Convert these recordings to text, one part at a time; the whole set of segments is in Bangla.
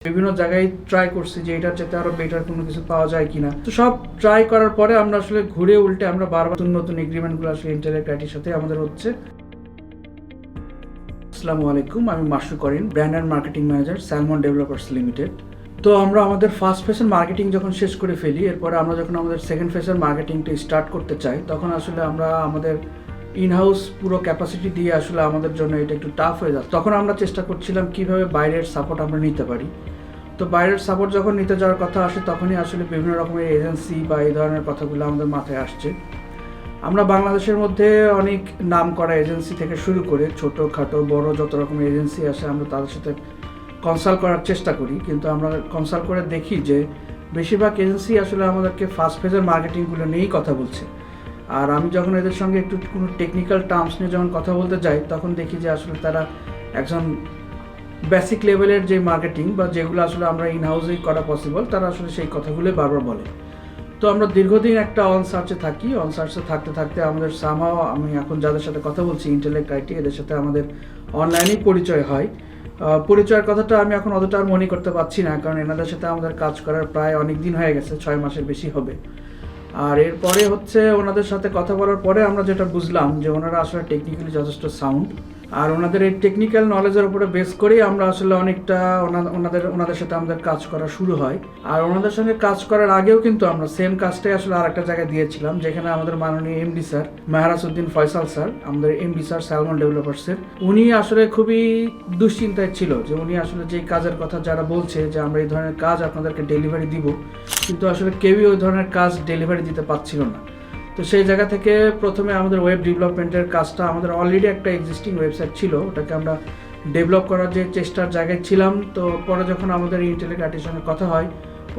বিভিন্ন জায়গায় ট্রাই করছি যে এটার চেয়ে আরো বেটার কোনো কিছু পাওয়া যায় কিনা। তো সব ট্রাই করার পরে আমরা আসলে ঘুরে উল্টে আমরা বারবার নতুন নতুন এগ্রিমেন্টগুলো আসলে ইন্টেলেক্ট আইটির সাথে আমাদের হচ্ছে। আসসালামু আলাইকুম, আমি Masru Karim, brand and marketing manager, Salmon developers limited. তো আমরা আমাদের ফার্স্ট ফেজের মার্কেটিং যখন শেষ করে ফেলি, এরপরে আমরা যখন আমাদের সেকেন্ড ফেজের মার্কেটিংটা স্টার্ট করতে চাই, তখন আসলে আমরা আমাদের ইনহাউস পুরো ক্যাপাসিটি দিয়ে আসলে আমাদের জন্য এটা একটু টাফ হয়ে যাচ্ছে। তখন আমরা চেষ্টা করছিলাম কিভাবে বাইরের সাপোর্ট আমরা নিতে পারি। তো বাইরের সাপোর্ট যখন নিতে যাওয়ার কথা আসে, তখনই আসলে বিভিন্ন রকমের এজেন্সি বা এই ধরনের কথাগুলো আমাদের মাথায় আসছে। আমরা বাংলাদেশের মধ্যে অনেক নাম করা এজেন্সি থেকে শুরু করে ছোটোখাটো বড় যত রকমের এজেন্সি আসে, আমরা তাদের সাথে কনসাল্ট করার চেষ্টা করি, কিন্তু আমরা কনসাল্ট করে দেখি যে বেশিরভাগ এজেন্সি আসলে আমাদেরকে ফার্স্ট ফেজের মার্কেটিংগুলো নিয়েই কথা বলছে। আর আমি যখন এদের সঙ্গে একটু কোনো টেকনিক্যাল টার্মস নিয়ে যখন কথা বলতে যাই, তখন দেখি যে আসলে তারা একজন বেসিক লেভেলের যে মার্কেটিং বা যেগুলো আসলে আমরা ইনহাউসেই করা পসিবল, তারা আসলে সেই কথাগুলোই বারবার বলে। তো আমরা দীর্ঘদিন একটা অন সার্চে থাকি। অন সার্চে থাকতে থাকতে আমাদের সামহাও, আমি এখন যাদের সাথে কথা বলছি ইন্টেলেক্ট আইটি, এদের সাথে আমাদের অনলাইনেই পরিচয় হয়। পরিচয়ের কথাটা আমি এখন অতটা আর মনে করতে পারছি না, কারণ এনাদের সাথে আমাদের কাজ করার প্রায় অনেক দিন হয়ে গেছে, 6 মাসের বেশি হবে। আর এরপরে হচ্ছে ওনাদের সাথে কথা বলার পরে আমরা যেটা বুঝলাম যে ওনারা আসলে টেকনিক্যালি যথেষ্ট সাউন্ড। আর ওনাদের এই টেকনিক্যাল নলেজের উপরে বেস করেই আমরা আসলে অনেকটা ওনাদের সাথে আমাদের কাজ করা শুরু হয়। আর ওনাদের সঙ্গে কাজ করার আগেও কিন্তু আমরা সেম কাজটাই আসলে আরেকটা জায়গায় দিয়েছিলাম, যেখানে আমাদের মাননীয় MD sir Mehrajuddin Faisal sir, আমাদের এমডি স্যার স্যালমন ডেভেলপার্সের, উনি আসলে খুবই দুশ্চিন্তায় ছিল যে উনি আসলে যে কাজের কথা যারা বলছে যে আমরা এই ধরনের কাজ আপনাদেরকে ডেলিভারি দিব, কিন্তু আসলে কেউই ওই ধরনের কাজ ডেলিভারি দিতে পারছিল না। তো সেই জায়গা থেকে প্রথমে আমাদের ওয়েব ডেভেলপমেন্টের কাজটা, আমাদের অলরেডি একটা এক্সিস্টিং ওয়েবসাইট ছিল, ওটাকে আমরা ডেভেলপ করার যে চেষ্টার জায়গায় ছিলাম। তো পরে যখন আমাদের ইন্টেলেক্ট আইটির সঙ্গে কথা হয়,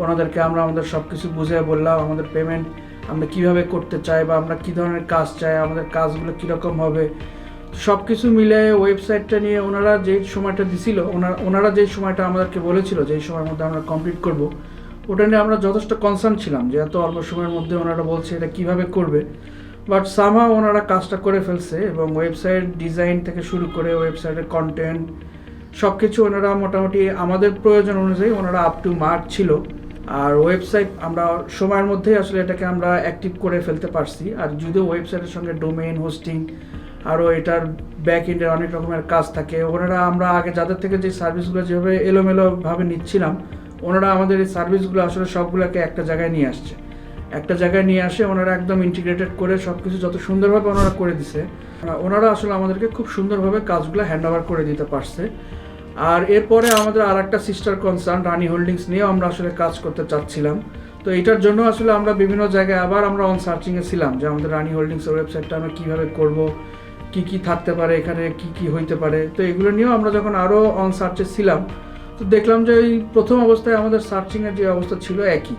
ওনাদেরকে আমরা আমাদের সব কিছু বুঝিয়ে বললাম, আমাদের পেমেন্ট আমরা কীভাবে করতে চাই বা আমরা কী ধরনের কাজ চাই, আমাদের কাজগুলো কীরকম হবে, সব কিছু মিলে ওয়েবসাইটটা নিয়ে ওনারা যে সময়টা দিছিল, ওনারা যে সময়টা আমাদেরকে বলেছিল যে এই সময়ের মধ্যে আমরা কমপ্লিট করব, ওটা নিয়ে আমরা যথেষ্ট কনসার্ন ছিলাম যে এত অল্প সময়ের মধ্যে ওনারা বলছে এটা কীভাবে করবে। বাট সামহাও ওনারা কাজটা করে ফেলছে, এবং ওয়েবসাইট ডিজাইন থেকে শুরু করে ওয়েবসাইটের কন্টেন্ট সব কিছু ওনারা মোটামুটি আমাদের প্রয়োজন অনুযায়ী ওনারা আপ টু মার্ক ছিল। আর ওয়েবসাইট আমরা সময়ের মধ্যেই আসলে এটাকে আমরা অ্যাক্টিভ করে ফেলতে পারছি। আর যদিও ওয়েবসাইটের সঙ্গে ডোমেইন হোস্টিং আরও এটার ব্যাক এন্ডের অনেক রকমের কাজ থাকে, ওনারা আমরা আগে যাদের থেকে যে সার্ভিসগুলো যেভাবে এলোমেলোভাবে নিচ্ছিলাম, ওনারা আমাদের এই সার্ভিসগুলো আসলে সবগুলোকে একটা জায়গায় নিয়ে আসছে। একটা জায়গায় নিয়ে আসে ওনারা একদম ইন্টিগ্রেটেড করে সব কিছু যত সুন্দরভাবে ওনারা করে দিছে, ওনারা আসলে আমাদেরকে খুব সুন্দরভাবে কাজগুলো হ্যান্ড ওভার করে দিতে পারছে। আর এরপরে আমাদের আর একটা সিস্টার কনসার্ন রানি হোল্ডিংস নিয়েও আমরা আসলে কাজ করতে চাচ্ছিলাম। তো এটার জন্য আসলে আমরা বিভিন্ন জায়গায় আবার আমরা অন সার্চিংয়ে ছিলাম যে আমাদের রানি হোল্ডিংসের ওয়েবসাইটটা আমরা কীভাবে করব, কি কি থাকতে পারে এখানে, কি কি হইতে পারে। তো এগুলো নিয়েও আমরা যখন আরও অন সার্চে ছিলাম, তো দেখলাম যে এই প্রথম অবস্থায় আমাদের সার্চিংয়ের যে অবস্থা ছিল একই।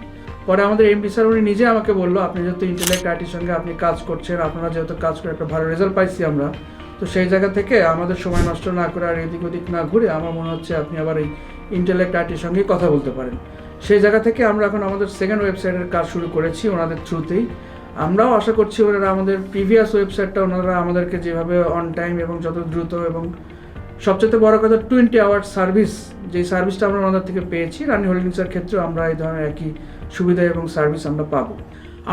পরে আমাদের এমডি স্যার উনি নিজে আমাকে বললো, আপনি যেহেতু ইন্টেলেক্ট আইটির সঙ্গে আপনি কাজ করছেন, আপনারা যেহেতু কাজ করে একটা ভালো রেজাল্ট পাইছি আমরা, তো সেই জায়গা থেকে আমাদের সময় নষ্ট না করে আর এদিক ওদিক না ঘুরে আমার মনে হচ্ছে আপনি আবার এই ইন্টেলেক্ট আইটির সঙ্গেই কথা বলতে পারেন। সেই জায়গা থেকে আমরা এখন আমাদের সেকেন্ড ওয়েবসাইটের কাজ শুরু করেছি ওনাদের থ্রুতেই। আমরাও আশা করছি ওনারা আমাদের প্রিভিয়াস ওয়েবসাইটটা ওনারা আমাদেরকে যেভাবে অন টাইম এবং যত দ্রুত এবং সবচেয়ে বড় কথা 20 আওয়ার সার্ভিস, যেই সার্ভিসটা আমরা ওনাদের থেকে পেয়েছি, রানি হোল্ডিংসের ক্ষেত্রেও আমরা এই ধরনের একই সুবিধা এবং সার্ভিস আমরা পাবো।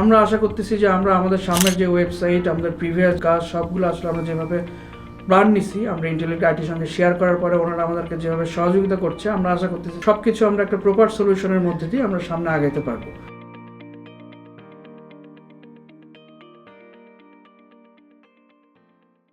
আমরা আশা করতেছি যে আমরা আমাদের সামনের যে ওয়েবসাইট, আমাদের প্রিভিয়াস কাজ সবগুলো আসলে আমরা যেভাবে প্ল্যান নিছি, আমরা ইন্টেলেক্ট আইটির সঙ্গে শেয়ার করার পরে ওনারা আমাদেরকে যেভাবে সহযোগিতা করছে, আমরা আশা করতেছি সব কিছু আমরা একটা প্রপার সলিউশনের মধ্যে দিয়ে আমরা সামনে আগাইতে পারবো।